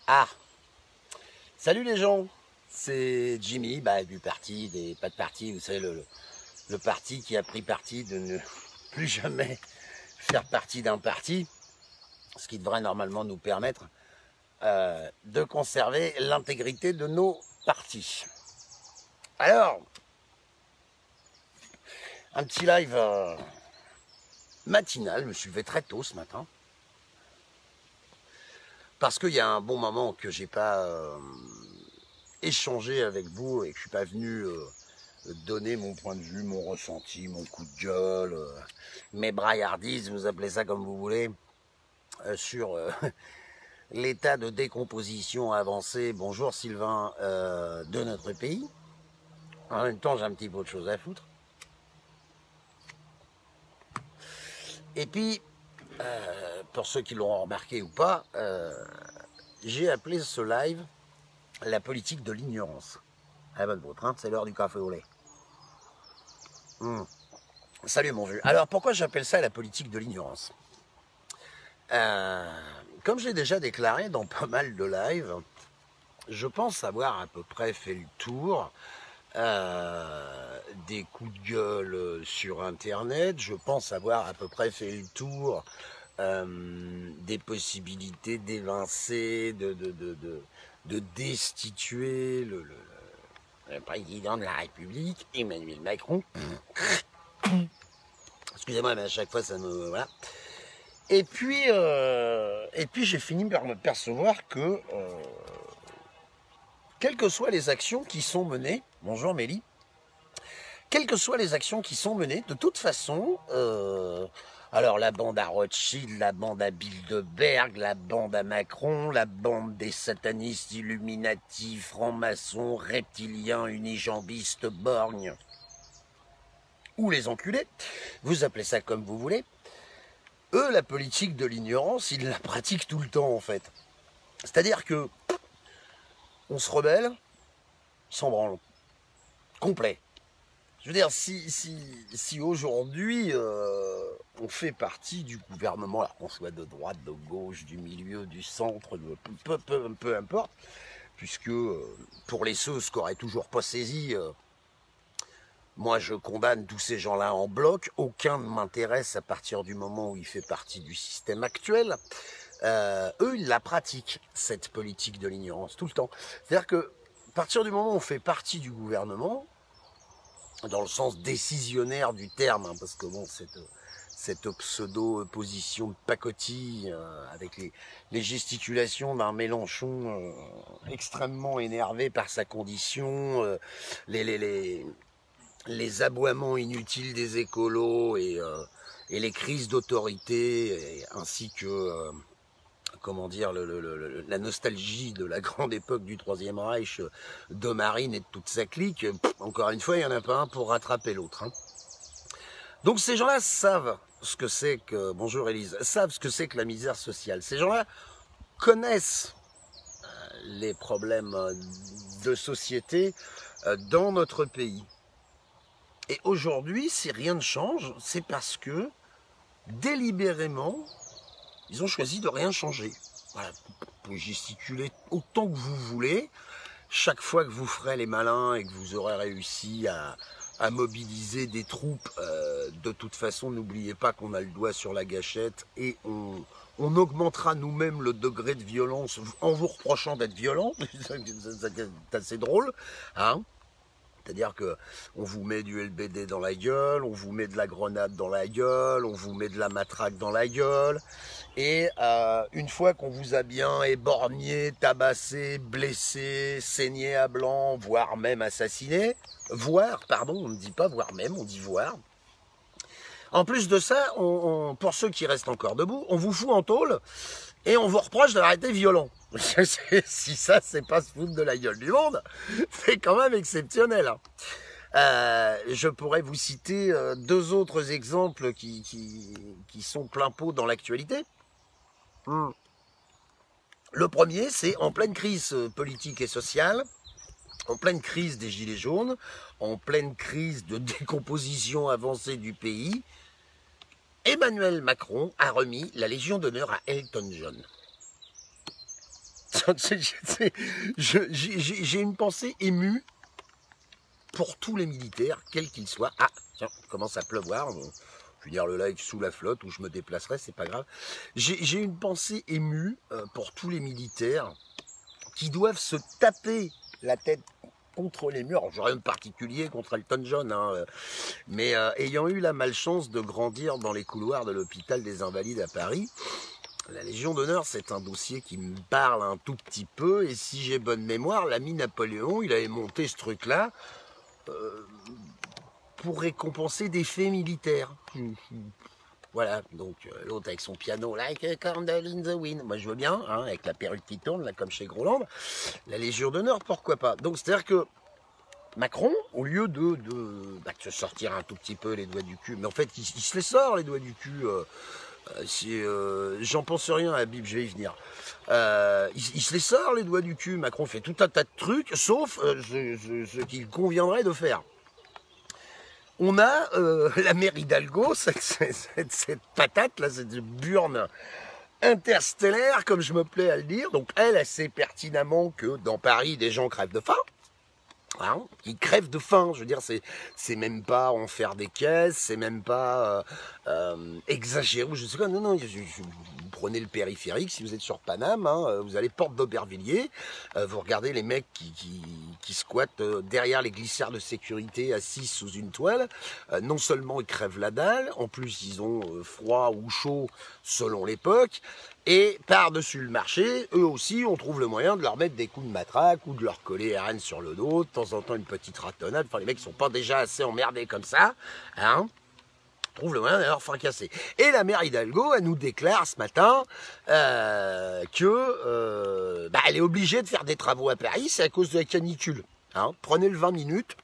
Ah, salut les gens, c'est Jimmy, du parti des pas de parti, vous savez, le parti qui a pris parti de ne plus jamais faire partie d'un parti, ce qui devrait normalement nous permettre de conserver l'intégrité de nos partis. Alors, un petit live matinal, je me suis levé très tôt ce matin, parce qu'il y a un bon moment que j'ai pas échangé avec vous et que je suis pas venu donner mon point de vue, mon ressenti, mon coup de gueule, mes braillardises, vous appelez ça comme vous voulez, sur l'état de décomposition avancé, bonjour Sylvain, de notre pays. En même temps, j'ai un petit peu de choses à foutre. Et puis, pour ceux qui l'auront remarqué ou pas, j'ai appelé ce live la politique de l'ignorance. Ah bonne vôtre, hein, c'est l'heure du café au lait. Salut mon vieux. Alors pourquoi j'appelle ça la politique de l'ignorance? Comme j'ai déjà déclaré dans pas mal de lives, je pense avoir à peu près fait le tour des coups de gueule sur internet. Je pense avoir à peu près fait le tour des possibilités d'évincer, de destituer le président de la République, Emmanuel Macron. Excusez-moi, mais à chaque fois ça me... Voilà. Et puis j'ai fini par me percevoir que, quelles que soient les actions qui sont menées, bonjour Mélie, quelles que soient les actions qui sont menées, de toute façon, alors la bande à Rothschild, la bande à Bilderberg, la bande à Macron, la bande des satanistes illuminati, francs-maçons, reptiliens, unijambistes, borgnes, ou les enculés, vous appelez ça comme vous voulez, eux, la politique de l'ignorance, ils la pratiquent tout le temps, en fait. C'est-à-dire que on se rebelle, sans branle. Complet. Je veux dire, si aujourd'hui, on fait partie du gouvernement, alors qu'on soit de droite, de gauche, du milieu, du centre, peu importe, puisque, pour les ceux qui n'auraient toujours pas saisi... moi, je condamne tous ces gens-là en bloc. Aucun ne m'intéresse à partir du moment où il fait partie du système actuel. Eux, ils la pratiquent, cette politique de l'ignorance, tout le temps. C'est-à-dire que, à partir du moment où on fait partie du gouvernement, dans le sens décisionnaire du terme, hein, parce que bon, cette pseudo-position de pacotille, avec les gesticulations d'un Mélenchon extrêmement énervé par sa condition, les aboiements inutiles des écolos et les crises d'autorité, ainsi que, comment dire, la nostalgie de la grande époque du Troisième Reich, de Marine et de toute sa clique, encore une fois, il n'y en a pas un pour rattraper l'autre. Hein. Donc ces gens-là savent ce que c'est que, bonjour Élise, savent ce que c'est que la misère sociale. Ces gens-là connaissent les problèmes de société dans notre pays. Et aujourd'hui, si rien ne change, c'est parce que, délibérément, ils ont choisi de rien changer. Voilà, vous pouvez gesticuler autant que vous voulez. Chaque fois que vous ferez les malins et que vous aurez réussi à mobiliser des troupes, de toute façon, n'oubliez pas qu'on a le doigt sur la gâchette et on augmentera nous-mêmes le degré de violence en vous reprochant d'être violent. C'est assez drôle, hein. C'est-à-dire que on vous met du LBD dans la gueule, on vous met de la grenade dans la gueule, on vous met de la matraque dans la gueule. Et une fois qu'on vous a bien éborgné, tabassé, blessé, saigné à blanc, voire même assassiné, on ne dit pas voire même, on dit voire. En plus de ça, pour ceux qui restent encore debout, on vous fout en tôle et on vous reproche d'avoir été violent. Si ça, c'est pas se foutre de la gueule du monde, c'est quand même exceptionnel. Hein. Je pourrais vous citer deux autres exemples qui sont plein pot dans l'actualité. Le premier, c'est en pleine crise politique et sociale, en pleine crise des Gilets jaunes, en pleine crise de décomposition avancée du pays, Emmanuel Macron a remis la Légion d'honneur à Elton John. J'ai une pensée émue pour tous les militaires, quels qu'ils soient. Ah, tiens, il commence à pleuvoir. Je vais dire le live sous la flotte où je me déplacerai, c'est pas grave. J'ai une pensée émue pour tous les militaires qui doivent se taper la tête contre les murs. J'ai rien de particulier contre Elton John, hein, mais ayant eu la malchance de grandir dans les couloirs de l'hôpital des Invalides à Paris, la Légion d'honneur, c'est un dossier qui me parle un tout petit peu, et si j'ai bonne mémoire, l'ami Napoléon, il avait monté ce truc-là pour récompenser des faits militaires. Voilà, donc l'autre avec son piano, like a candle in the wind, moi je veux bien, hein, avec la perruque qui tourne, là, comme chez Groland, la Légion d'honneur, pourquoi pas. Donc c'est-à-dire que Macron, au lieu de se sortir un tout petit peu les doigts du cul, mais en fait il se les sort les doigts du cul, j'en pense rien à la Bible, je vais y venir. Il se les sort les doigts du cul, Macron fait tout un tas de trucs, sauf ce qu'il conviendrait de faire. On a la mère Hidalgo, cette patate, là, cette burne interstellaire, comme je me plais à le dire. Donc elle sait pertinemment que dans Paris, des gens crèvent de faim. Hein, ils crèvent de faim, je veux dire, c'est même pas en faire des caisses, c'est même pas exagéré, je sais quoi, non, vous prenez le périphérique, si vous êtes sur Paname, hein, vous allez porte d'Aubervilliers, vous regardez les mecs qui squattent derrière les glissières de sécurité assis sous une toile, non seulement ils crèvent la dalle, en plus ils ont froid ou chaud selon l'époque, et par-dessus le marché, eux aussi, on trouve le moyen de leur mettre des coups de matraque ou de leur coller RN sur le dos, de temps en temps une petite ratonnade. Enfin, les mecs sont pas déjà assez emmerdés comme ça, hein. On trouve le moyen de leur fracasser. Et la mère Hidalgo, elle nous déclare ce matin que elle est obligée de faire des travaux à Paris, c'est à cause de la canicule. Hein. Prenez le 20 minutes,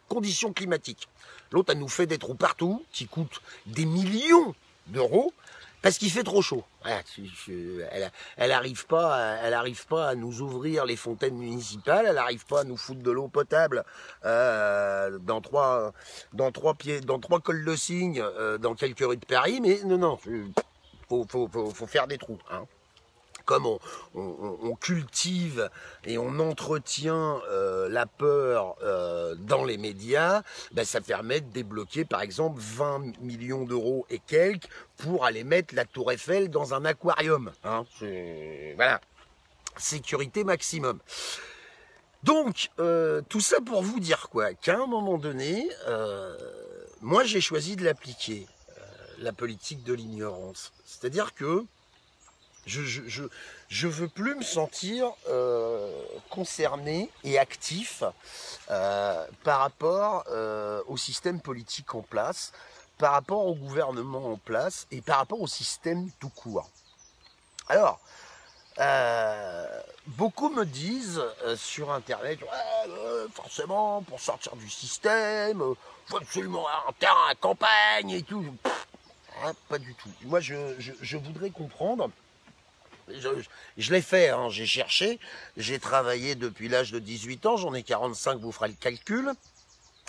conditions climatiques. L'autre, elle nous fait des trous partout, qui coûtent des millions d'euros. Parce qu'il fait trop chaud. Voilà, elle arrive pas à nous ouvrir les fontaines municipales, elle n'arrive pas à nous foutre de l'eau potable dans trois cols de cygne dans quelques rues de Paris, mais non, faut faire des trous. Hein. Comme on cultive et on entretient la peur dans les médias, ben ça permet de débloquer par exemple 20 millions d'euros et quelques pour aller mettre la Tour Eiffel dans un aquarium. Hein. Voilà, sécurité maximum. Donc, tout ça pour vous dire quoi, qu'à un moment donné, moi j'ai choisi de l'appliquer, la politique de l'ignorance. C'est-à-dire que je veux plus me sentir concerné et actif par rapport au système politique en place, par rapport au gouvernement en place et par rapport au système tout court. Alors, beaucoup me disent sur internet, forcément pour sortir du système, faut absolument un terrain à campagne et tout. Pas du tout. Moi je voudrais comprendre. Je l'ai fait, hein, j'ai cherché, j'ai travaillé depuis l'âge de 18 ans, j'en ai 45, vous ferez le calcul.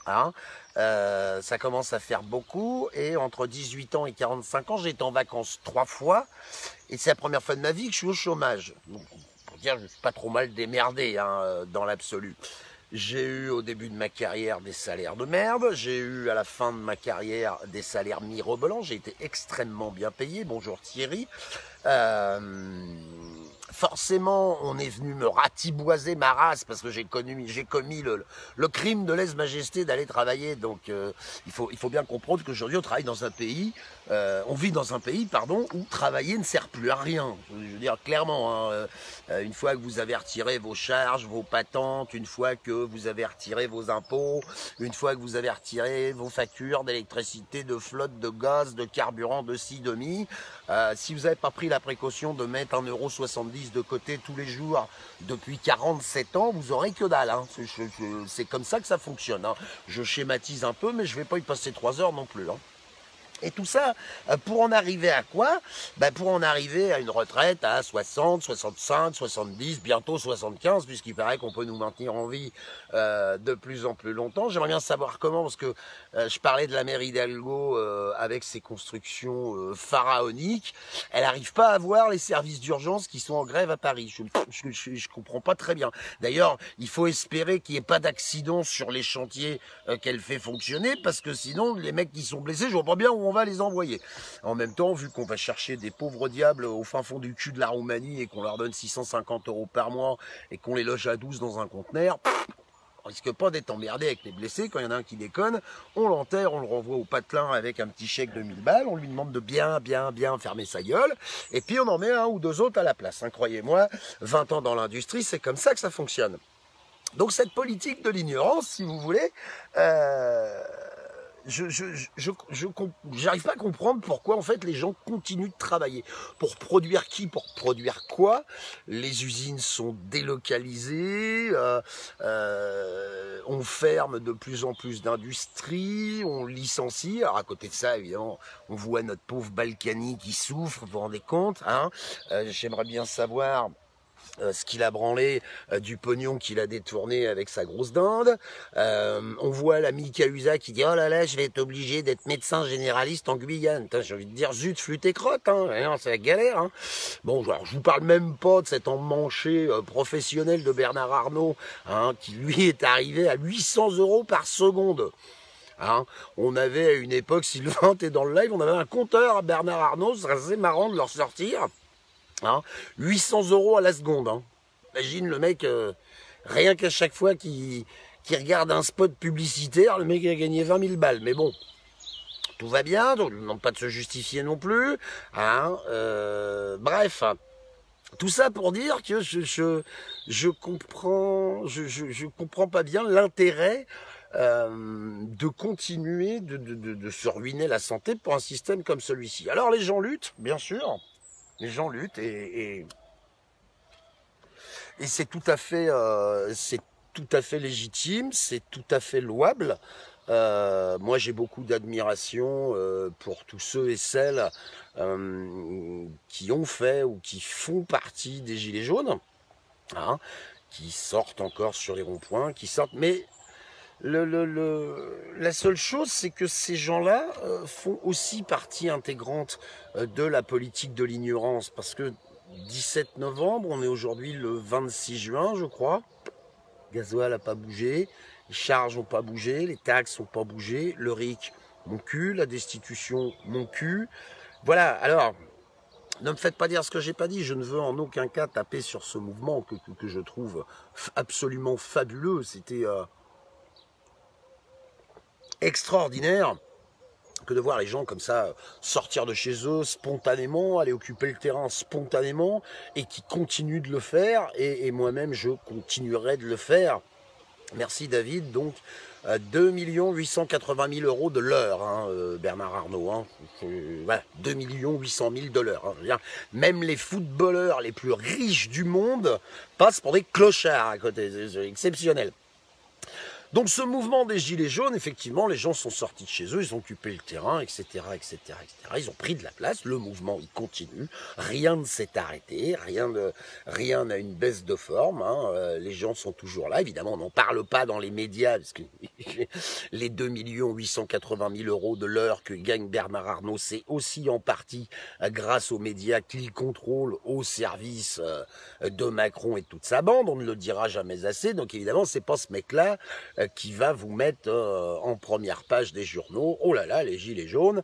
Hein, ça commence à faire beaucoup, et entre 18 ans et 45 ans, j'ai été en vacances 3 fois, et c'est la première fois de ma vie que je suis au chômage. Donc, pour dire, je ne suis pas trop mal démerdé hein, dans l'absolu. J'ai eu au début de ma carrière des salaires de merde, j'ai eu à la fin de ma carrière des salaires mirobolants, j'ai été extrêmement bien payé, bonjour Thierry. Forcément, on est venu me ratiboiser ma race parce que j'ai commis le crime de lèse-majesté d'aller travailler. Donc, il faut bien comprendre qu'aujourd'hui, on travaille dans un pays, on vit dans un pays, où travailler ne sert plus à rien. Je veux dire clairement, hein, une fois que vous avez retiré vos charges, vos patentes, une fois que vous avez retiré vos impôts, une fois que vous avez retiré vos factures d'électricité, de flotte, de gaz, de carburant, de ci, de mi, si vous n'avez pas pris la précaution de mettre 1,70 € de côté tous les jours depuis 47 ans, vous aurez que dalle. Hein. C'est comme ça que ça fonctionne. Hein. Je schématise un peu, mais je ne vais pas y passer 3 heures non plus. Hein. Et tout ça, pour en arriver à quoi? Pour en arriver à une retraite à 60, 65, 70, bientôt 75, puisqu'il paraît qu'on peut nous maintenir en vie de plus en plus longtemps. J'aimerais bien savoir comment, parce que je parlais de la mère Hidalgo avec ses constructions pharaoniques. Elle n'arrive pas à voir les services d'urgence qui sont en grève à Paris. Je comprends pas très bien. D'ailleurs, il faut espérer qu'il n'y ait pas d'accident sur les chantiers qu'elle fait fonctionner, parce que sinon, les mecs qui sont blessés, je vois pas bien où on va les envoyer. En même temps, vu qu'on va chercher des pauvres diables au fin fond du cul de la Roumanie et qu'on leur donne 650 € par mois et qu'on les loge à 12 dans un conteneur, on risque pas d'être emmerdé avec les blessés. Quand il y en a un qui déconne, on l'enterre, on le renvoie au patelin avec un petit chèque de 1000 balles, on lui demande de bien fermer sa gueule, et puis on en met un ou deux autres à la place. Hein, croyez-moi, 20 ans dans l'industrie, c'est comme ça que ça fonctionne. Donc cette politique de l'ignorance, si vous voulez, j'arrive pas à comprendre pourquoi en fait les gens continuent de travailler. Pour produire qui? Pour produire quoi? Les usines sont délocalisées, on ferme de plus en plus d'industries, on licencie. Alors à côté de ça, évidemment, on voit notre pauvre Balkany qui souffre, vous vous rendez compte, hein? J'aimerais bien savoir ce qu'il a branlé du pognon qu'il a détourné avec sa grosse dinde. On voit l'ami Cahuzac qui dit « Oh là là, je vais être obligé d'être médecin généraliste en Guyane. » J'ai envie de dire « Zut, flûte et crotte, hein, c'est la galère. Hein. » Bon, alors, je vous parle même pas de cet emmanché professionnel de Bernard Arnault, hein, qui lui est arrivé à 800 € par seconde. Hein, on avait à une époque, Sylvain, t'es dans le live, on avait un compteur à Bernard Arnault, c'est assez marrant de leur sortir. Hein, 800 € à la seconde. Hein. Imagine le mec, rien qu'à chaque fois qu'il regarde un spot publicitaire, le mec a gagné 20 000 balles. Mais bon, tout va bien, donc je ne demande pas de se justifier non plus. Hein, bref, tout ça pour dire que je comprends pas bien l'intérêt de continuer de se ruiner la santé pour un système comme celui-ci. Alors les gens luttent, bien sûr. Les gens luttent et c'est tout à fait légitime, c'est tout à fait louable. Moi, j'ai beaucoup d'admiration pour tous ceux et celles qui ont fait ou qui font partie des Gilets jaunes, hein, qui sortent encore sur les ronds-points, qui sortent. Mais la seule chose, c'est que ces gens-là font aussi partie intégrante de la politique de l'ignorance, parce que 17 novembre, on est aujourd'hui le 26 juin, je crois, gasoil n'a pas bougé, les charges n'ont pas bougé, les taxes n'ont pas bougé, le RIC, mon cul, la destitution, mon cul. Voilà, alors, ne me faites pas dire ce que j'ai pas dit, je ne veux en aucun cas taper sur ce mouvement que je trouve absolument fabuleux. C'était extraordinaire que de voir les gens comme ça sortir de chez eux spontanément, aller occuper le terrain spontanément, et qui continuent de le faire, et moi-même je continuerai de le faire. Merci David. Donc 2 880 000 € de l'heure, hein, Bernard Arnault, hein. Voilà, 2 800 000 de l'heure. Hein. Même les footballeurs les plus riches du monde passent pour des clochards à côté, c'est exceptionnel. Donc ce mouvement des Gilets jaunes, effectivement, les gens sont sortis de chez eux, ils ont occupé le terrain, etc., etc., etc. Ils ont pris de la place, le mouvement, il continue, rien ne s'est arrêté, rien n'a une baisse de forme, hein. Les gens sont toujours là, évidemment, on n'en parle pas dans les médias, parce que les 2 880 000 € de l'heure que gagne Bernard Arnault, c'est aussi en partie grâce aux médias qu'il contrôle au service de Macron et de toute sa bande, on ne le dira jamais assez, donc évidemment, c'est pas ce mec-là qui va vous mettre en première page des journaux. Oh là là, les Gilets jaunes,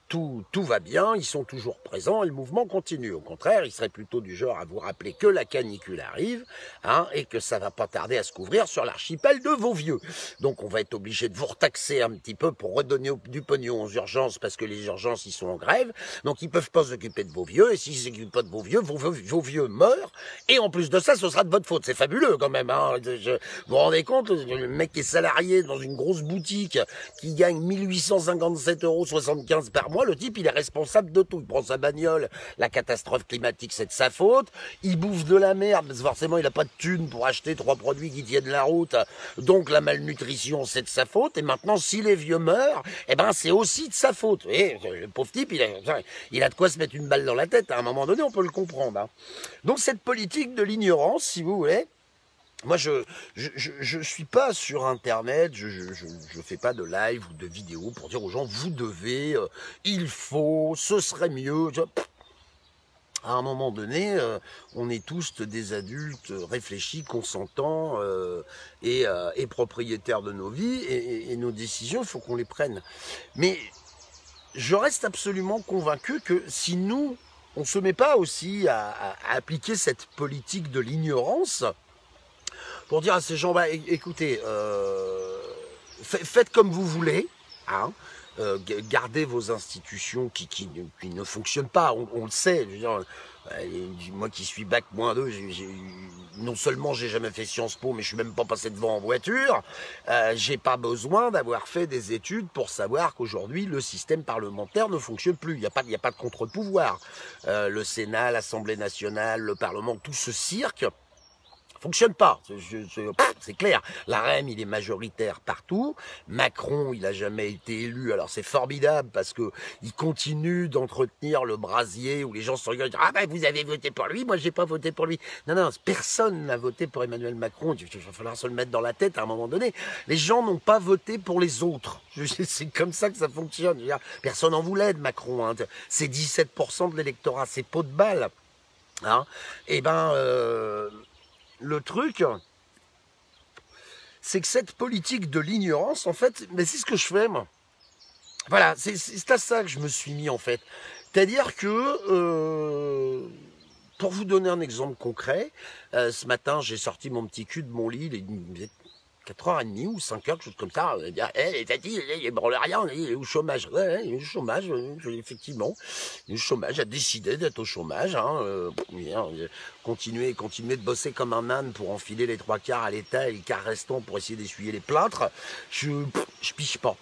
tout va bien, ils sont toujours présents et le mouvement continue. Au contraire, il serait plutôt du genre à vous rappeler que la canicule arrive, hein, et que ça va pas tarder à se couvrir sur l'archipel de Vauvieux. Donc on va être obligé de vous retaxer un petit peu pour redonner du pognon aux urgences, parce que les urgences, ils sont en grève, donc ils peuvent pas s'occuper de Vauvieux, et s'ils s'occupent pas de Vauvieux, Vauvieux meurt, et en plus de ça, ce sera de votre faute. C'est fabuleux quand même, hein. Vous vous rendez compte, le mec qui est salarié dans une grosse boutique, qui gagne 1 857,75 € par mois, fois, le type, il est responsable de tout. Il prend sa bagnole, la catastrophe climatique, c'est de sa faute. Il bouffe de la merde, parce que forcément, il n'a pas de thunes pour acheter 3 produits qui tiennent la route. Donc, la malnutrition, c'est de sa faute. Et maintenant, si les vieux meurent, eh ben, c'est aussi de sa faute. Et le pauvre type, il a de quoi se mettre une balle dans la tête. À un moment donné, on peut le comprendre. Hein. Donc, cette politique de l'ignorance, si vous voulez, moi, je suis pas sur Internet, je fais pas de live ou de vidéo pour dire aux gens, vous devez, il faut, ce serait mieux. À un moment donné, on est tous des adultes réfléchis, consentants et propriétaires de nos vies et nos décisions, il faut qu'on les prenne. Mais je reste absolument convaincu que si nous, on se met pas aussi à appliquer cette politique de l'ignorance, pour dire à ces gens, bah, écoutez, faites comme vous voulez, hein, gardez vos institutions qui ne fonctionnent pas, on le sait. Je veux dire, moi qui suis bac -2, non seulement j'ai jamais fait Sciences Po, mais je suis même pas passé devant en voiture. J'ai pas besoin d'avoir fait des études pour savoir qu'aujourd'hui le système parlementaire ne fonctionne plus. Il y a pas de contre-pouvoir. Le Sénat, l'Assemblée nationale, le Parlement, tout ce cirque fonctionne pas, c'est clair. L'AREM, il est majoritaire partout. Macron, il a jamais été élu. Alors c'est formidable parce que il continue d'entretenir le brasier où les gens se regardent. Ah ben vous avez voté pour lui, moi j'ai pas voté pour lui. Non, personne n'a voté pour Emmanuel Macron. Il va falloir se le mettre dans la tête à un moment donné. Les gens n'ont pas voté pour les autres. C'est comme ça que ça fonctionne. Personne n'en voulait de Macron. Hein. C'est 17% de l'électorat, c'est pot de balle. Hein. Et ben. Le truc, c'est que cette politique de l'ignorance, en fait, mais c'est ce que je fais, moi. Voilà, c'est à ça que je me suis mis, en fait. C'est-à-dire que, pour vous donner un exemple concret, ce matin, j'ai sorti mon petit cul de mon lit, il est 4h30 ou 5h, quelque chose comme ça. Il est fatigué, il branle rien, il est au chômage. Ouais, il est au chômage, effectivement. Il est au chômage, a décidé d'être au chômage. Hein, continuer de bosser comme un âne pour enfiler les 3 quarts à l'État et les quarts restants pour essayer d'essuyer les plâtres. Je piche pas.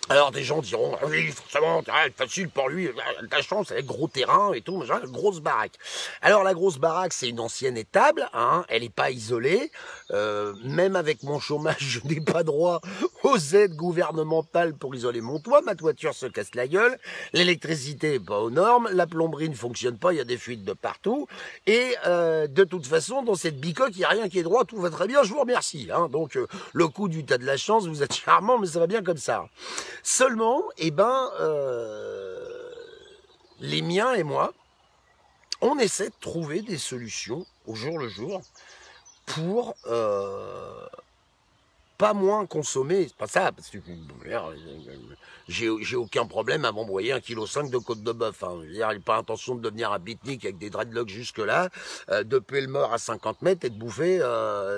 Alors des gens diront, ah oui, forcément, facile pour lui, ta chance, avec gros terrain et tout, machin, grosse baraque. Alors la grosse baraque, c'est une ancienne étable, hein, elle n'est pas isolée, même avec mon chômage, je n'ai pas droit aux aides gouvernementales pour isoler mon toit, ma toiture se casse la gueule, l'électricité n'est pas aux normes, la plomberie ne fonctionne pas, il y a des fuites de partout, et de toute façon, dans cette bicoque, il n'y a rien qui est droit, tout va très bien, je vous remercie. Hein, donc le coup du tas de la chance, vous êtes charmant, mais ça va bien comme ça. Seulement, eh ben, les miens et moi, on essaie de trouver des solutions au jour le jour pour pas moins consommer. C'est pas ça, parce que j'ai aucun problème à m'envoyer 1,5 kg de côte de bœuf. Hein. Je veux dire, il n'y a pas intention de devenir un beatnik avec des dreadlocks jusque-là, de puer le mort à 50 mètres et de bouffer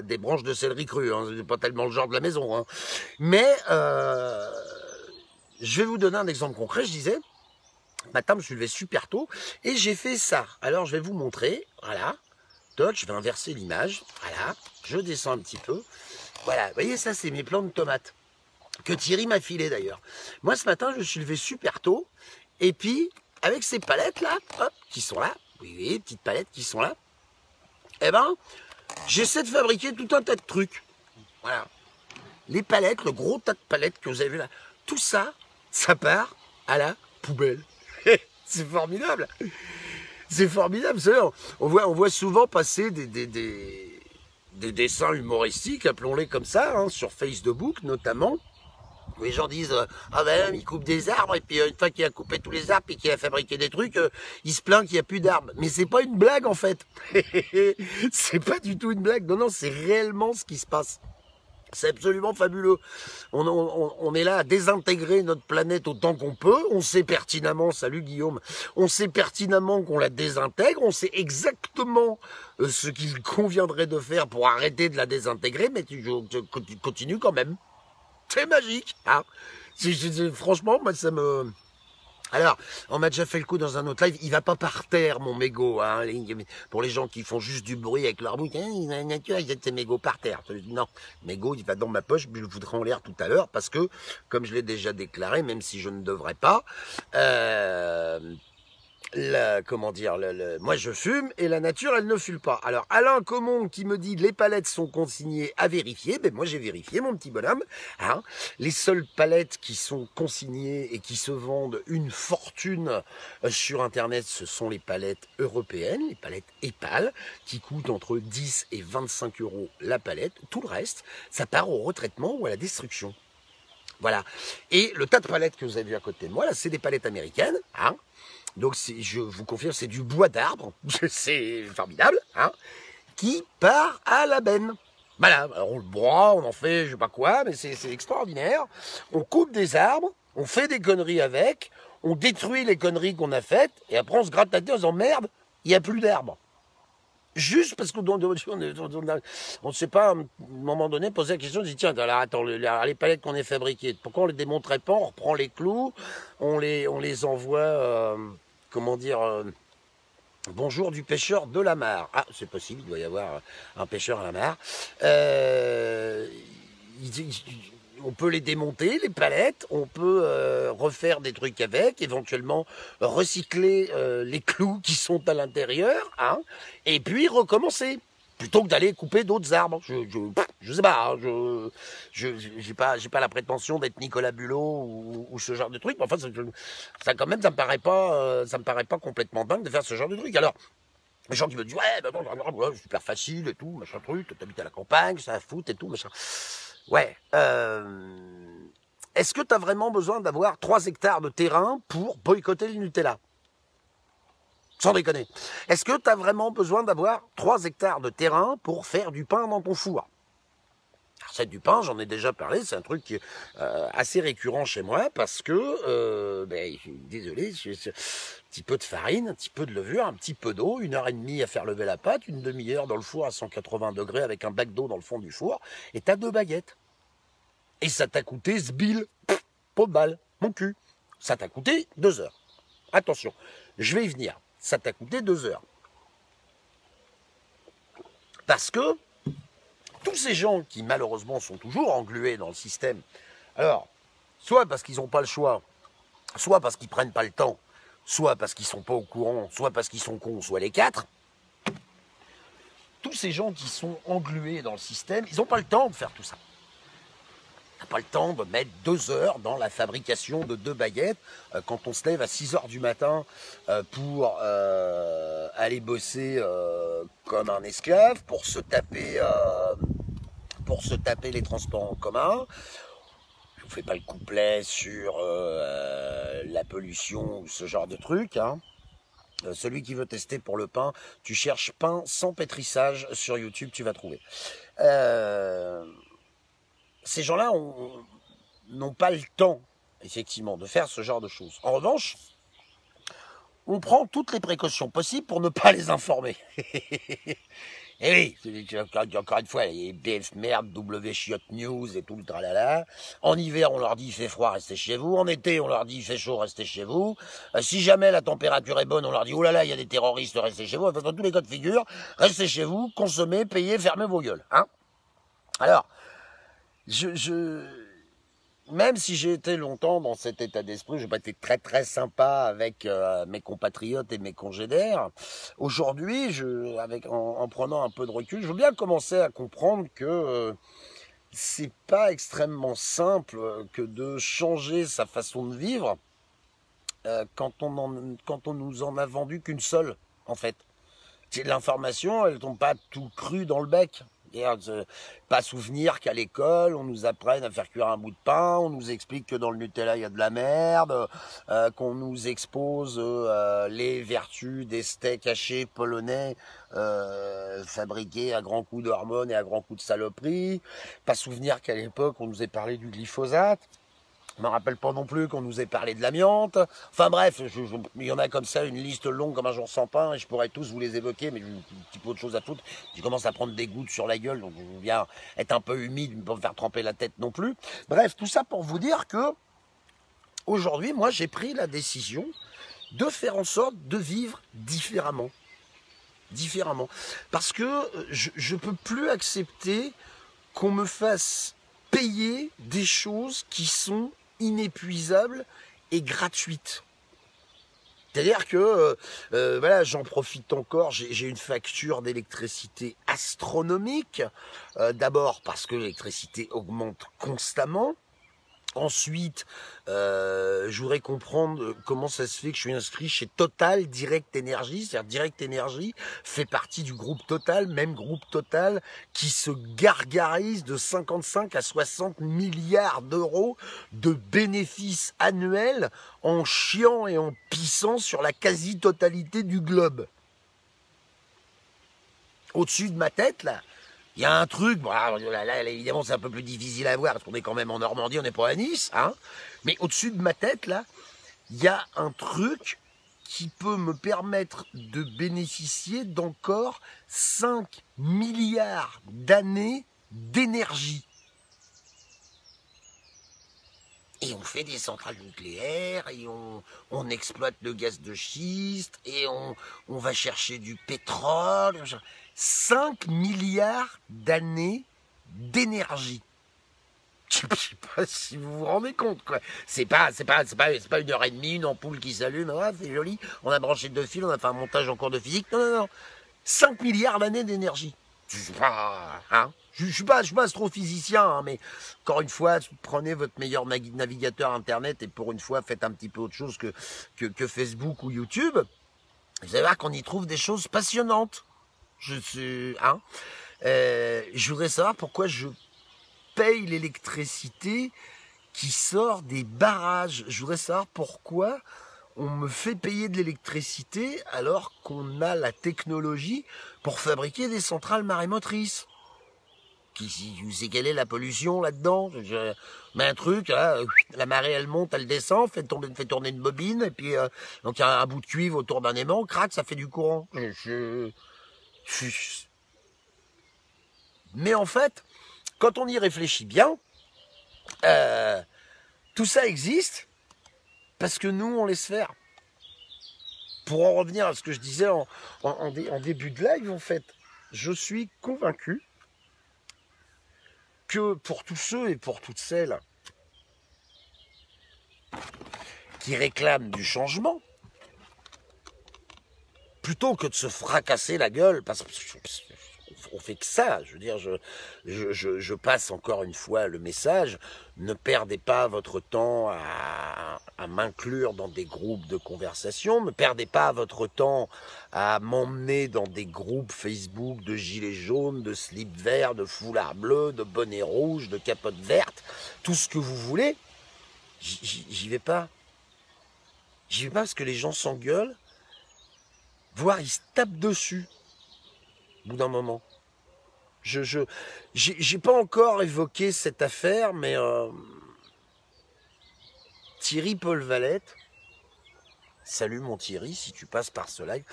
des branches de céleri cru. Hein. C'est pas tellement le genre de la maison. Hein. Mais je vais vous donner un exemple concret. Je disais, matin, je me suis levé super tôt et j'ai fait ça. Alors, je vais vous montrer. Voilà. Toc, je vais inverser l'image. Voilà. Je descends un petit peu. Voilà. Vous voyez, ça, c'est mes plants de tomates. Que Thierry m'a filé d'ailleurs. Moi, ce matin, je me suis levé super tôt. Et puis, avec ces palettes-là, hop, qui sont là. Oui, petites palettes qui sont là. Eh ben, j'essaie de fabriquer tout un tas de trucs. Voilà. Les palettes, le gros tas de palettes que vous avez vu là. Tout ça, ça part à la poubelle. C'est formidable. C'est formidable. On voit souvent passer des dessins humoristiques, appelons-les comme ça, hein, sur Facebook notamment. Où les gens disent ah ben il coupe des arbres et puis une fois qu'il a coupé tous les arbres et qu'il a fabriqué des trucs, il se plaint qu'il n'y a plus d'arbres. Mais c'est pas une blague en fait. C'est pas du tout une blague. Non, c'est réellement ce qui se passe. C'est absolument fabuleux. On est là à désintégrer notre planète autant qu'on peut. On sait pertinemment, salut Guillaume, on sait pertinemment qu'on la désintègre. On sait exactement ce qu'il conviendrait de faire pour arrêter de la désintégrer, mais tu continues quand même. C'est magique. Hein. Franchement, moi, ça me Alors, on m'a déjà fait le coup dans un autre live, il va pas par terre, mon mégot, hein, pour les gens qui font juste du bruit avec leur bouche, hein, la nature, ils jettent tes mégots par terre. Non, mégot, il va dans ma poche, je le voudrais en l'air tout à l'heure, parce que, comme je l'ai déjà déclaré, même si je ne devrais pas, comment dire, moi je fume et la nature elle ne fume pas. Alors Alain Comon qui me dit les palettes sont consignées à vérifier, ben moi j'ai vérifié mon petit bonhomme. Hein. Les seules palettes qui sont consignées et qui se vendent une fortune sur internet, ce sont les palettes européennes, les palettes EPAL, qui coûtent entre 10 et 25 euros la palette. Tout le reste, ça part au retraitement ou à la destruction. Voilà. Et le tas de palettes que vous avez vu à côté de moi, là, c'est des palettes américaines, hein. Donc, je vous confirme, c'est du bois d'arbre, c'est formidable, hein, qui part à la benne. Voilà, alors on le broie, on en fait je sais pas quoi, mais c'est extraordinaire. On coupe des arbres, on fait des conneries avec, on détruit les conneries qu'on a faites, et après on se gratte la tête en disant merde, il n'y a plus d'arbres. Juste parce qu'on ne sait pas, à un moment donné, poser la question, on dit, tiens, alors, attends, les palettes qu'on est fabriquées, pourquoi on ne les démonterait pas, on reprend les clous, on les envoie, comment dire, bonjour du pêcheur de la mare. Ah, c'est possible, il doit y avoir un pêcheur à la mare. On peut les démonter, les palettes, on peut refaire des trucs avec, éventuellement recycler les clous qui sont à l'intérieur, hein, et puis recommencer. Plutôt que d'aller couper d'autres arbres. Je sais pas, hein, j'ai pas la prétention d'être Nicolas Bulot ou ce genre de truc, mais enfin, ça quand même, ça me paraît pas complètement dingue de faire ce genre de truc. Alors, les gens qui me disent, ouais, bah, c'est super facile et tout, machin truc, t'habites à la campagne, ça fout et tout, machin. Ouais, est-ce que t'as vraiment besoin d'avoir 3 hectares de terrain pour boycotter le Nutella? Sans déconner. Est-ce que tu as vraiment besoin d'avoir 3 hectares de terrain pour faire du pain dans ton four? Alors, c'est du pain, j'en ai déjà parlé, c'est un truc qui est assez récurrent chez moi parce que, désolé, un petit peu de farine, un petit peu de levure, un petit peu d'eau, 1h30 à faire lever la pâte, une demi-heure dans le four à 180 degrés avec un bac d'eau dans le fond du four, et t'as 2 baguettes. Et ça t'a coûté sbile, pot de balle, mon cul. Ça t'a coûté 2 heures. Attention, je vais y venir. Ça t'a coûté 2 heures. Parce que tous ces gens qui malheureusement sont toujours englués dans le système, alors, soit parce qu'ils n'ont pas le choix, soit parce qu'ils ne prennent pas le temps, soit parce qu'ils ne sont pas au courant, soit parce qu'ils sont cons, soit les 4, tous ces gens qui sont englués dans le système, ils n'ont pas le temps de faire tout ça. Pas le temps de mettre 2 heures dans la fabrication de 2 baguettes quand on se lève à 6 heures du matin pour aller bosser comme un esclave, pour se taper les transports en commun. Je vous fais pas le couplet sur la pollution ou ce genre de truc, hein. Celui qui veut tester pour le pain, tu cherches pain sans pétrissage sur YouTube, tu vas trouver. Ces gens-là n'ont pas le temps, effectivement, de faire ce genre de choses. En revanche, on prend toutes les précautions possibles pour ne pas les informer. Et oui, encore une fois, les BF merde, W Chiot News et tout le tralala. En hiver, on leur dit il fait froid, restez chez vous. En été, on leur dit il fait chaud, restez chez vous. Si jamais la température est bonne, on leur dit oh là là, il y a des terroristes, restez chez vous. Enfin, dans tous les cas de figure, restez chez vous, consommez, payez, fermez vos gueules. Hein. Alors, même si j'ai été longtemps dans cet état d'esprit, j'ai pas été très très sympa avec mes compatriotes et mes congénères. Aujourd'hui, en prenant un peu de recul, je veux bien commencer à comprendre que c'est pas extrêmement simple que de changer sa façon de vivre quand on nous en a vendu qu'une seule, en fait. L'information, elle tombe pas tout cru dans le bec. Pas souvenir qu'à l'école, on nous apprenne à faire cuire un bout de pain, on nous explique que dans le Nutella, il y a de la merde, qu'on nous expose les vertus des steaks hachés polonais fabriqués à grands coups d'hormones et à grands coups de saloperie. Pas souvenir qu'à l'époque, on nous ait parlé du glyphosate. Je me rappelle pas non plus qu'on nous ait parlé de l'amiante. Enfin bref, il y en a comme ça une liste longue comme un jour sans pain et je pourrais tous vous les évoquer, mais j'ai un petit peu autre chose à foutre. Je commence à prendre des gouttes sur la gueule, donc je veux bien être un peu humide, mais pas me faire tremper la tête non plus. Bref, tout ça pour vous dire que aujourd'hui, moi, j'ai pris la décision de faire en sorte de vivre différemment. Différemment. Parce que je ne peux plus accepter qu'on me fasse payer des choses qui sont inépuisables et gratuites. C'est-à-dire que, voilà, j'en profite encore, j'ai une facture d'électricité astronomique. D'abord parce que l'électricité augmente constamment. Ensuite, je voudrais comprendre comment ça se fait que je suis inscrit chez Total Direct Energy. C'est-à-dire Direct Energy fait partie du groupe Total, même groupe Total, qui se gargarise de 55 à 60 milliards d'euros de bénéfices annuels en chiant et en pissant sur la quasi-totalité du globe. Au-dessus de ma tête, là, il y a un truc, bon, là, évidemment c'est un peu plus difficile à voir parce qu'on est quand même en Normandie, on n'est pas à Nice, hein. Mais au-dessus de ma tête, là, il y a un truc qui peut me permettre de bénéficier d'encore 5 milliards d'années d'énergie. Et on fait des centrales nucléaires, et on exploite le gaz de schiste, et on va chercher du pétrole. 5 milliards d'années d'énergie. Je sais pas si vous vous rendez compte, quoi. C'est pas 1h30, une ampoule qui s'allume, ah, c'est joli, on a branché 2 fils, on a fait un montage en cours de physique. Non. 5 milliards d'années d'énergie. Je suis pas astrophysicien, hein, mais encore une fois, prenez votre meilleur navigateur internet et pour une fois, faites un petit peu autre chose que Facebook ou YouTube. Vous allez voir qu'on y trouve des choses passionnantes. Je voudrais savoir pourquoi je paye l'électricité qui sort des barrages. Je voudrais savoir pourquoi on me fait payer de l'électricité alors qu'on a la technologie pour fabriquer des centrales marémotrices. Vous savez quelle est la pollution là-dedans? Je mets un truc, là, la marée elle monte, elle descend, fait tourner une bobine, et puis donc il y a un bout de cuivre autour d'un aimant, crac, ça fait du courant. Mais en fait, quand on y réfléchit bien, tout ça existe parce que nous, on laisse faire. Pour en revenir à ce que je disais en début de live, en fait, je suis convaincu que pour tous ceux et pour toutes celles qui réclament du changement, plutôt que de se fracasser la gueule, parce qu'on fait que ça, je veux dire, je passe encore une fois le message, ne perdez pas votre temps à m'inclure dans des groupes de conversation, ne perdez pas votre temps à m'emmener dans des groupes Facebook de gilets jaunes, de slips verts, de foulards bleus, de bonnets rouges, de capotes vertes, tout ce que vous voulez, j'y vais pas. J'y vais pas parce que les gens s'engueulent, voire ils se tapent dessus, au bout d'un moment. J'ai pas encore évoqué cette affaire, mais Thierry Paul Valette, salut mon Thierry, si tu passes par ce live,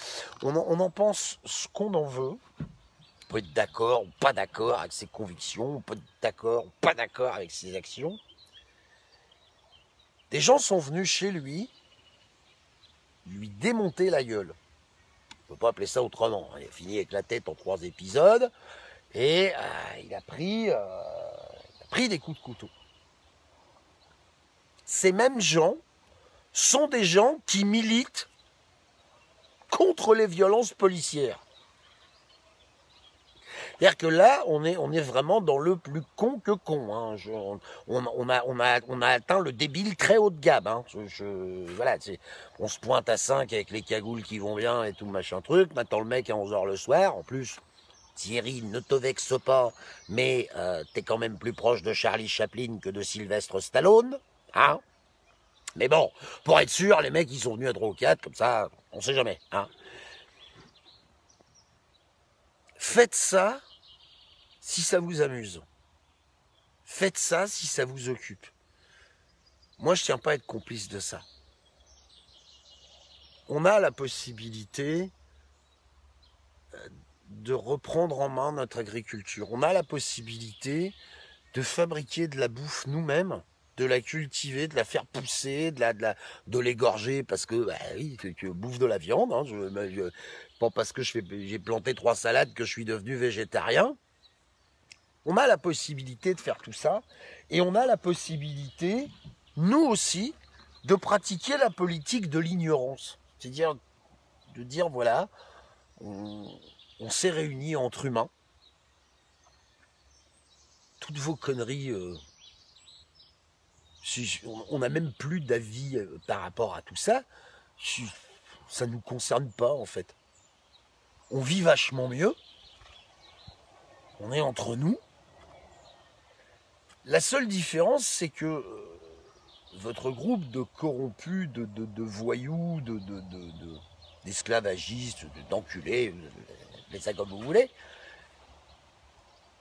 on en pense ce qu'on en veut. On peut être d'accord ou pas d'accord avec ses convictions, on peut être d'accord ou pas d'accord avec ses actions. Des gens sont venus chez lui démonter la gueule. On ne peut pas appeler ça autrement. Il a fini avec la tête en 3 épisodes. Et il a pris des coups de couteau. Ces mêmes gens sont des gens qui militent contre les violences policières. C'est-à-dire que là, on est vraiment dans le plus con que con. Hein. On a atteint le débile très haut de gamme. Hein. Voilà, on se pointe à 5 avec les cagoules qui vont bien et tout machin truc. Maintenant le mec à 11h le soir, en plus... Thierry, ne te vexe pas, mais t'es quand même plus proche de Charlie Chaplin que de Sylvestre Stallone, hein. Mais bon, pour être sûr, les mecs, ils sont venus à 3 ou 4, comme ça, on sait jamais, hein. Faites ça si ça vous amuse. Faites ça si ça vous occupe. Moi, je tiens pas à être complice de ça. On a la possibilité de reprendre en main notre agriculture. On a la possibilité de fabriquer de la bouffe nous-mêmes de la cultiver, de la faire pousser, de l'égorger parce que, bah oui, que bouffe de la viande. Hein, pas parce que j'ai planté 3 salades que je suis devenu végétarien. On a la possibilité de faire tout ça et on a la possibilité, nous aussi, de pratiquer la politique de l'ignorance. C'est-à-dire de dire, voilà, on s'est réunis entre humains. Toutes vos conneries, on n'a même plus d'avis par rapport à tout ça. Ça ne nous concerne pas, en fait. On vit vachement mieux. On est entre nous. La seule différence, c'est que votre groupe de corrompus, de voyous, d'esclavagistes, d'enculés, appelez ça comme vous voulez,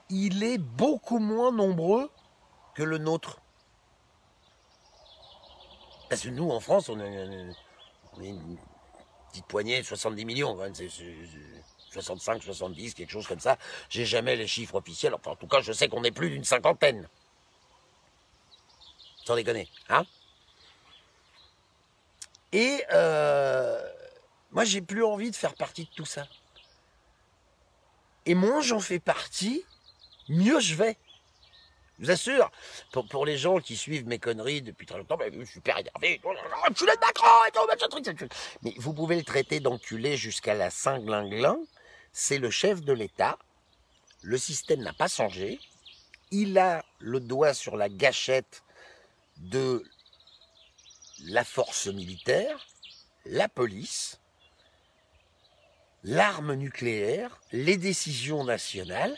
il est beaucoup moins nombreux que le nôtre. Parce que nous, en France, on est une petite poignée, 70 millions, quand même, c'est 65, 70, quelque chose comme ça. J'ai jamais les chiffres officiels, enfin en tout cas, je sais qu'on est plus d'une 50aine. Sans déconner, hein? Et moi, j'ai plus envie de faire partie de tout ça. Et moins j'en fais partie, mieux je vais. Je vous assure, pour les gens qui suivent mes conneries depuis très longtemps, je suis super énervé, enculé de Macron et tout, machin truc. Mais vous pouvez le traiter d'enculé jusqu'à la Saint-Glinglin, c'est le chef de l'État, le système n'a pas changé, il a le doigt sur la gâchette de la force militaire, la police, l'arme nucléaire, les décisions nationales.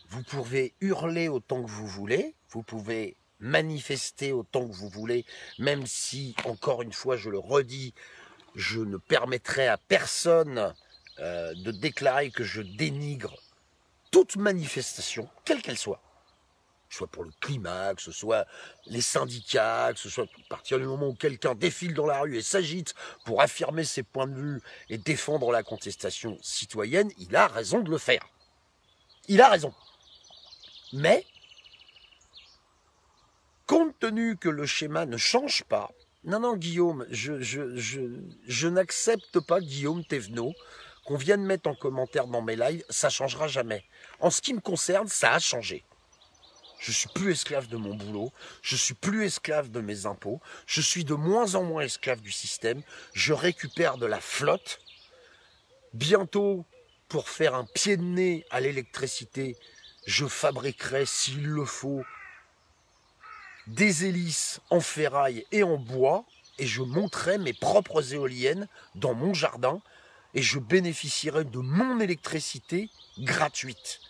Vous pouvez hurler autant que vous voulez, vous pouvez manifester autant que vous voulez, même si, encore une fois, je le redis, je ne permettrai à personne de déclarer que je dénigre toute manifestation, quelle qu'elle soit. Que ce soit pour le climat, que ce soit les syndicats, que ce soit à partir du moment où quelqu'un défile dans la rue et s'agite pour affirmer ses points de vue et défendre la contestation citoyenne, il a raison de le faire. Il a raison. Mais, compte tenu que le schéma ne change pas, non, Guillaume, je n'accepte pas, Guillaume Thévenot, qu'on vienne mettre en commentaire dans mes lives, ça changera jamais. En ce qui me concerne, ça a changé. Je suis plus esclave de mon boulot, je suis plus esclave de mes impôts, je suis de moins en moins esclave du système, je récupère de la flotte. Bientôt, pour faire un pied de nez à l'électricité, je fabriquerai, s'il le faut, des hélices en ferraille et en bois, et je monterai mes propres éoliennes dans mon jardin, et je bénéficierai de mon électricité gratuite.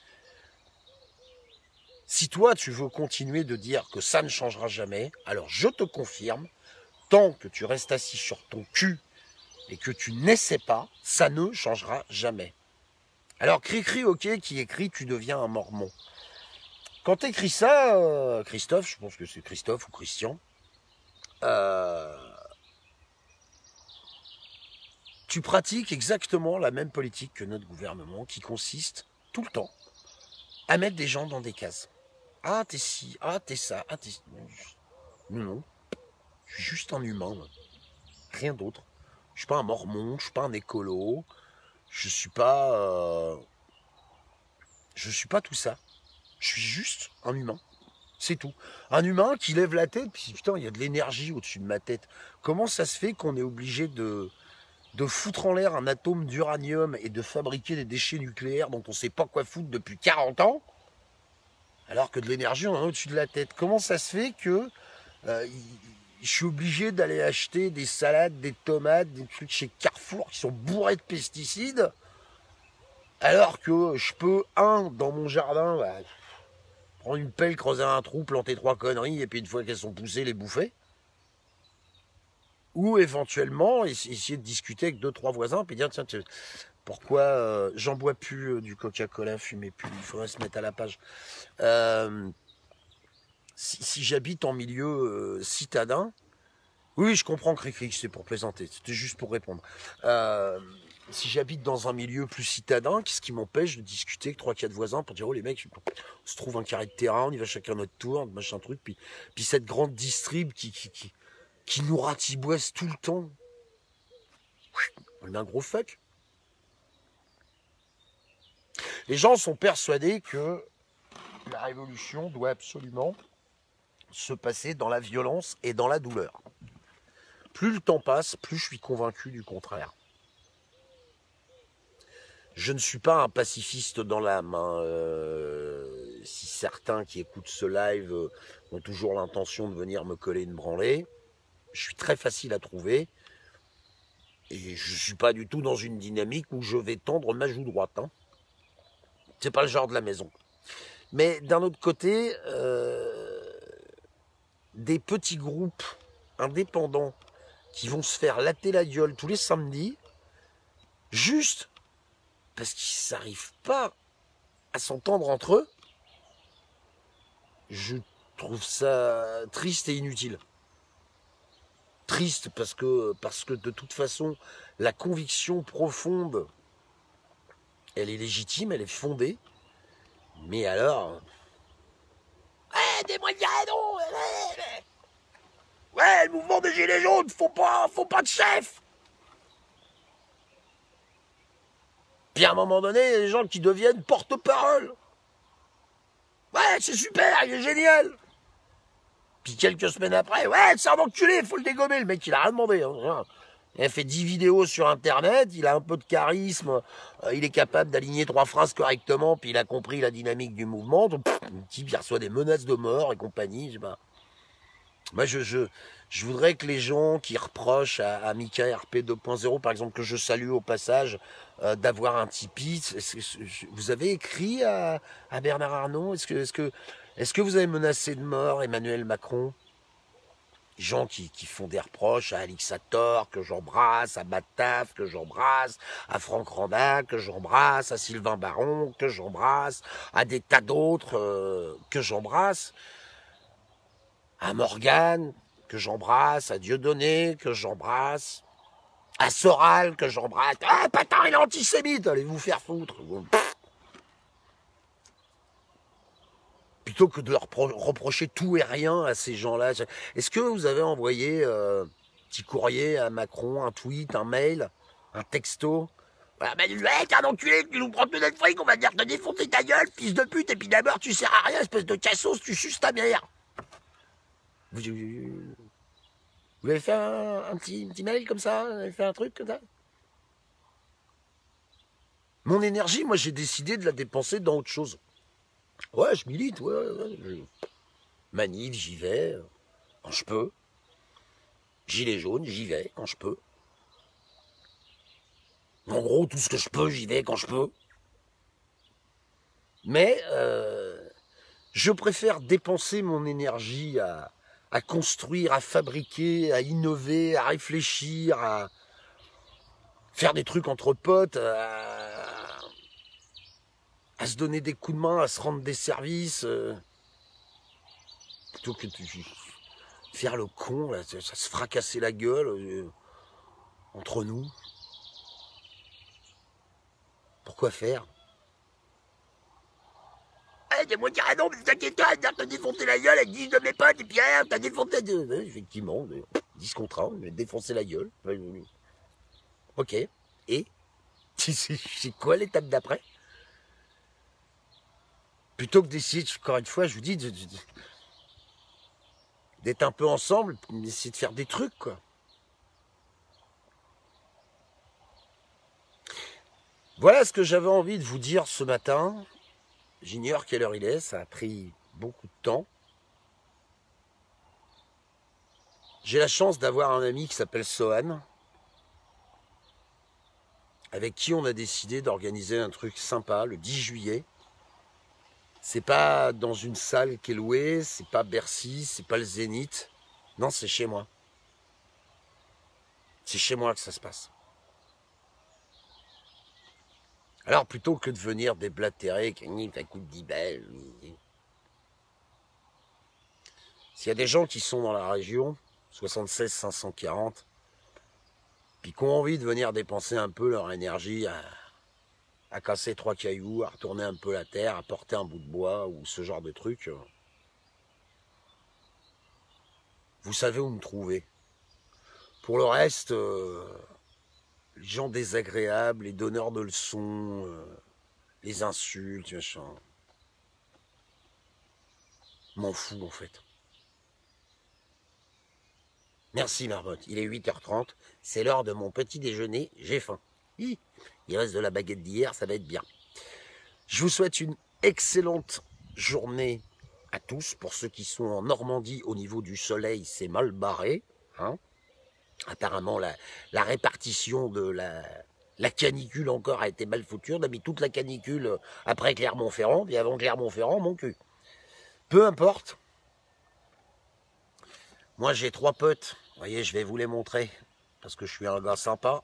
Si toi, tu veux continuer de dire que ça ne changera jamais, alors je te confirme, tant que tu restes assis sur ton cul et que tu n'essaies pas, ça ne changera jamais. Alors, Cricri, ok, qui écrit « Tu deviens un mormon ». Quand tu écris ça, Christophe, je pense que c'est Christophe ou Christian, tu pratiques exactement la même politique que notre gouvernement, qui consiste tout le temps à mettre des gens dans des cases. Ah, t'es ci, ah, t'es ça, ah, t'es... Non, je suis juste un humain, rien d'autre. Je suis pas un mormon, je suis pas un écolo, je suis pas tout ça. Je suis juste un humain, c'est tout. Un humain qui lève la tête, puis putain, il y a de l'énergie au-dessus de ma tête. Comment ça se fait qu'on est obligé de foutre en l'air un atome d'uranium et de fabriquer des déchets nucléaires dont on ne sait pas quoi foutre depuis 40 ans, alors que de l'énergie, on en a au-dessus de la tête? Comment ça se fait que je suis obligé d'aller acheter des salades, des tomates, des trucs chez Carrefour qui sont bourrés de pesticides, alors que je peux, dans mon jardin, prendre une pelle, creuser un trou, planter 3 conneries, et puis une fois qu'elles sont poussées, les bouffer? Ou éventuellement, essayer de discuter avec 2-3 voisins, puis dire, tiens, pourquoi j'en bois plus du Coca-Cola, fumez plus, il faudrait se mettre à la page. Si j'habite en milieu citadin, oui, je comprends, Cricri, c'est pour plaisanter, c'était juste pour répondre. si j'habite dans un milieu plus citadin, qu'est-ce qui m'empêche de discuter avec 3-4 voisins pour dire, oh les mecs, on se trouve un carré de terrain, on y va chacun notre tour, machin truc, puis cette grande distrib qui nous ratiboise tout le temps. On met un gros fuck. Les gens sont persuadés que la révolution doit absolument se passer dans la violence et dans la douleur. Plus le temps passe, plus je suis convaincu du contraire. Je ne suis pas un pacifiste dans l'âme. Si certains qui écoutent ce live ont toujours l'intention de venir me coller une branlée, je suis très facile à trouver. Et je ne suis pas du tout dans une dynamique où je vais tendre ma joue droite. Hein. C'est pas le genre de la maison. Mais d'un autre côté, des petits groupes indépendants qui vont se faire latter la gueule tous les samedis, juste parce qu'ils n'arrivent pas à s'entendre entre eux, je trouve ça triste et inutile. Triste parce que de toute façon, la conviction profonde, elle est légitime, elle est fondée. Mais alors... Ouais, des moyens, non. Ouais, le mouvement des Gilets jaunes, faut pas de chef. Puis à un moment donné, il y a des gens qui deviennent porte-parole. Ouais, c'est super, il est génial. Puis quelques semaines après, ouais, c'est un enculé, il faut le dégommer. Le mec, il a rien demandé. Hein. Il a fait 10 vidéos sur Internet, il a un peu de charisme, il est capable d'aligner 3 phrases correctement, puis il a compris la dynamique du mouvement. Donc, le type, il reçoit des menaces de mort et compagnie. Je sais pas. Moi, je voudrais que les gens qui reprochent à Mika RP 2.0, par exemple, que je salue au passage, d'avoir un Tipeee, vous avez écrit à Bernard Arnault, est-ce que vous avez menacé de mort Emmanuel Macron? Gens qui font des reproches à Alix Sator, que j'embrasse, à Bataf, que j'embrasse, à Franck Randa, que j'embrasse, à Sylvain Baron, que j'embrasse, à des tas d'autres que j'embrasse, à Morgane, que j'embrasse, à Dieudonné, que j'embrasse, à Soral, que j'embrasse. Ah, Patard, il est antisémite, allez vous faire foutre. Plutôt que de leur reprocher tout et rien à ces gens-là. Est-ce que vous avez envoyé un petit courrier à Macron, un tweet, un mail, un texto? Voilà, ben, t'es un enculé, tu nous prends plus notre fric, on va dire te défoncer ta gueule, fils de pute, et puis d'abord tu sers à rien, espèce de cassos, tu suces ta mère. Vous avez fait un petit mail comme ça? Vous avez fait un truc comme ça? Mon énergie, moi j'ai décidé de la dépenser dans autre chose. Ouais, je milite, ouais. Manif, j'y vais, quand je peux. Gilet jaune, j'y vais, quand je peux. En gros, tout ce que je peux, j'y vais quand je peux. Mais je préfère dépenser mon énergie à construire, à fabriquer, à innover, à réfléchir, à faire des trucs entre potes, à se donner des coups de main, à se rendre des services, plutôt que de faire le con, là, ça se fracasser la gueule entre nous. Pourquoi faire? Ah, des mots carrément, mais t'inquiète pas, t'as défoncé la gueule avec 10 de mes potes, et puis t'as défoncé effectivement, 10 contre 1, mais défoncer la gueule. Ok. Et c'est quoi l'étape d'après? Plutôt que d'essayer, encore une fois, je vous dis, d'être un peu ensemble, d'essayer de faire des trucs, quoi. Voilà ce que j'avais envie de vous dire ce matin. J'ignore quelle heure il est, ça a pris beaucoup de temps. J'ai la chance d'avoir un ami qui s'appelle Sohan, avec qui on a décidé d'organiser un truc sympa le 10 juillet. C'est pas dans une salle qui est louée, c'est pas Bercy, c'est pas le Zénith. Non, c'est chez moi. C'est chez moi que ça se passe. Alors, plutôt que de venir déblatérer, ça coûte 10 balles. S'il y a des gens qui sont dans la région, 76 540, puis qui ont envie de venir dépenser un peu leur énergie à casser 3 cailloux, à retourner un peu la terre, à porter un bout de bois ou ce genre de truc, vous savez où me trouver. Pour le reste, les gens désagréables, les donneurs de leçons, les insultes, machin, m'en fous en fait. Merci Marmotte, il est 8h30, c'est l'heure de mon petit déjeuner, j'ai faim. Il reste de la baguette d'hier, ça va être bien. Je vous souhaite une excellente journée à tous. Pour ceux qui sont en Normandie, au niveau du soleil, c'est mal barré. Hein. Apparemment, la répartition de la canicule encore a été mal foutue. On a mis toute la canicule après Clermont-Ferrand, puis avant Clermont-Ferrand, mon cul. Peu importe. Moi, j'ai 3 potes. Vous voyez, je vais vous les montrer, parce que je suis un gars sympa.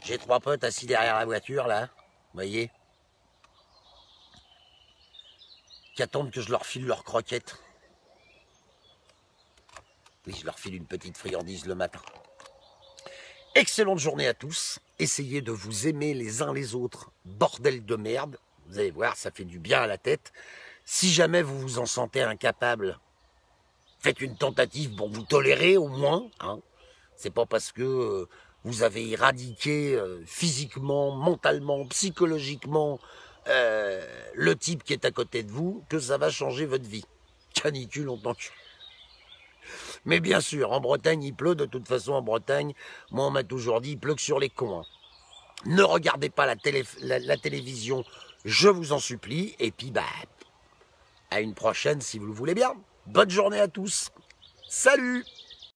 J'ai 3 potes assis derrière la voiture, là. Vous voyez, qui attendent que je leur file leurs croquettes. Oui, je leur file une petite friandise le matin. Excellente journée à tous. Essayez de vous aimer les uns les autres. Bordel de merde. Vous allez voir, ça fait du bien à la tête. Si jamais vous vous en sentez incapable, faites une tentative pour vous tolérer au moins. Hein. C'est pas parce que vous avez éradiqué physiquement, mentalement, psychologiquement le type qui est à côté de vous que ça va changer votre vie. Canicule en tant que... Mais bien sûr, en Bretagne, il pleut. De toute façon, en Bretagne, moi, on m'a toujours dit, il pleut que sur les cons. Hein. Ne regardez pas la télévision, je vous en supplie. Et puis, bah, à une prochaine, si vous le voulez bien. Bonne journée à tous. Salut!